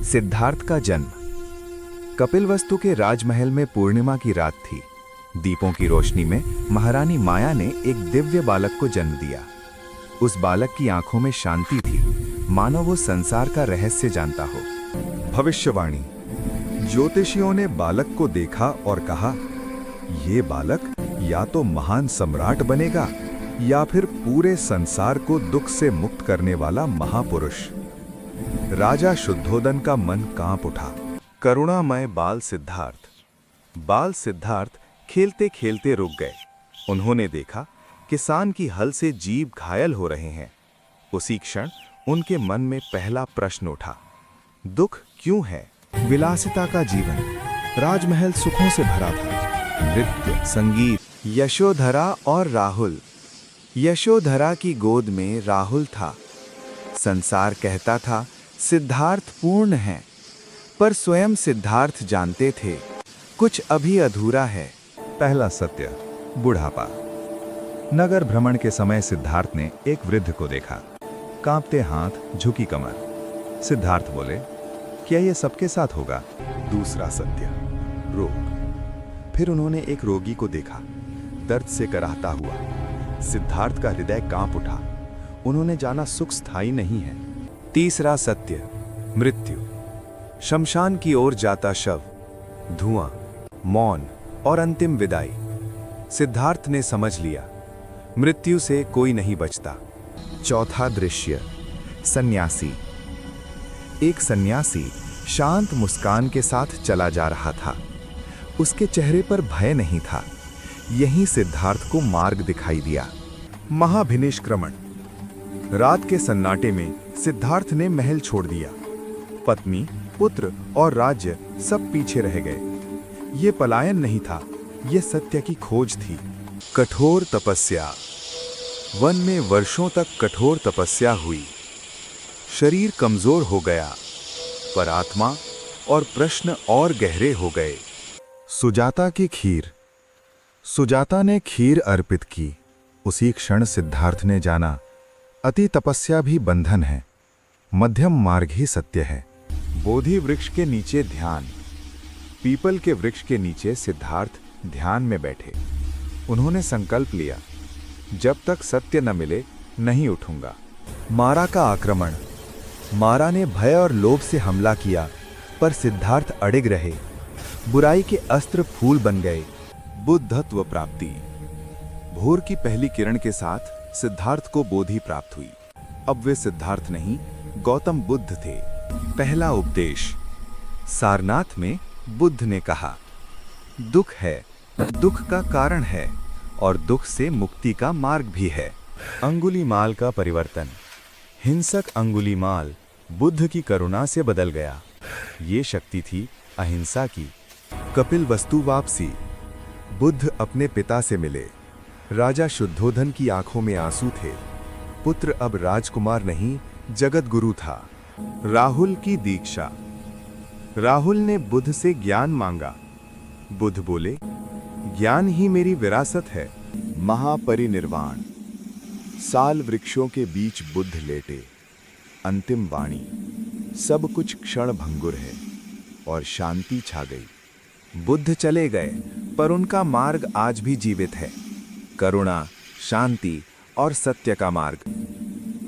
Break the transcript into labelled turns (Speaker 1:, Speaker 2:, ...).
Speaker 1: सिद्धार्थ का जन्म। कपिलवस्तु के राजमहल में पूर्णिमा की रात थी। दीपों की रोशनी में महारानी माया ने एक दिव्य बालक को जन्म दिया। उस बालक की आंखों में शांति थी, मानो वो संसार का रहस्य जानता हो।
Speaker 2: भविष्यवाणी। ज्योतिषियों ने बालक को देखा और कहा, ये बालक या तो महान सम्राट बनेगा या फिर पूरे संसार को दुख से मुक्त करने वाला महापुरुष। राजा शुद्धोदन का मन कांप उठा। करुणामय बाल सिद्धार्थ खेलते खेलते रुक गए। उन्होंने देखा किसान की हल से जीव घायल हो रहे हैं। उसी क्षण उनके मन में पहला प्रश्न उठा, दुख क्यों है?
Speaker 1: विलासिता का जीवन, राजमहल सुखों से भरा था। नृत्य, संगीत, यशोधरा और राहुल। यशोधरा की गोद में राहुल था। संसार कहता था सिद्धार्थ पूर्ण है, पर स्वयं सिद्धार्थ जानते थे कुछ अभी अधूरा है।
Speaker 2: पहला सत्य, बुढ़ापा। नगर भ्रमण के समय सिद्धार्थ ने एक वृद्ध को देखा, कांपते हाथ, झुकी कमर। सिद्धार्थ बोले, क्या यह सबके साथ होगा? दूसरा सत्य, रोग। फिर उन्होंने एक रोगी को देखा, दर्द से कराहता हुआ। सिद्धार्थ का हृदय कांप उठा। उन्होंने जाना सुख स्थायी नहीं है।
Speaker 1: तीसरा सत्य, मृत्यु। शमशान की ओर जाता शव, धुआं, मौन और अंतिम विदाई। सिद्धार्थ ने समझ लिया, मृत्यु से कोई नहीं बचता। चौथा दृश्य, सन्यासी। एक सन्यासी शांत मुस्कान के साथ चला जा रहा था। उसके चेहरे पर भय नहीं था। यहीं सिद्धार्थ को मार्ग दिखाई दिया। महाभिनिष्क्रमण। रात के सन्नाटे में सिद्धार्थ ने महल छोड़ दिया। पत्नी, पुत्र और राज्य सब पीछे रह गए। ये पलायन नहीं था, ये सत्य की खोज थी। कठोर तपस्या। वन में वर्षों तक कठोर तपस्या हुई। शरीर कमजोर हो गया, पर आत्मा और प्रश्न और गहरे हो गए। सुजाता की खीर। सुजाता ने खीर अर्पित की। उसी क्षण सिद्धार्थ ने जाना, अति तपस्या भी बंधन है, मध्यम मार्ग ही सत्य है। बोधि वृक्ष के नीचे ध्यान। पीपल के वृक्ष के नीचे सिद्धार्थ ध्यान में बैठे। उन्होंने संकल्प लिया, जब तक सत्य न मिले नहीं उठूंगा। मारा का आक्रमण। मारा ने भय और लोभ से हमला किया, पर सिद्धार्थ अडिग रहे। बुराई के अस्त्र फूल बन गए। बुद्धत्व प्राप्ति। भोर की पहली किरण के साथ सिद्धार्थ को बोधि प्राप्त हुई। अब वे सिद्धार्थ नहीं, गौतम बुद्ध थे। पहला उपदेश। सारनाथ में बुद्ध ने कहा, दुख है, दुख का कारण है और दुख से मुक्ति का मार्ग भी है। अंगुलीमाल का परिवर्तन। हिंसक अंगुलीमाल बुद्ध की करुणा से बदल गया। ये शक्ति थी अहिंसा की। कपिलवस्तु वापसी। बुद्ध अपने पिता से मिले। राजा शुद्धोधन की आंखों में आंसू थे। पुत्र अब राजकुमार नहीं, जगत गुरु था। राहुल की दीक्षा। राहुल ने बुद्ध से ज्ञान मांगा। बुद्ध बोले, ज्ञान ही मेरी विरासत है। महापरिनिर्वाण। साल वृक्षों के बीच बुद्ध लेटे। अंतिम वाणी। सब कुछ क्षण भंगुर है, और शांति छा गई। बुद्ध चले गए, पर उनका मार्ग आज भी जीवित है। करुणा, शांति और सत्य का मार्ग।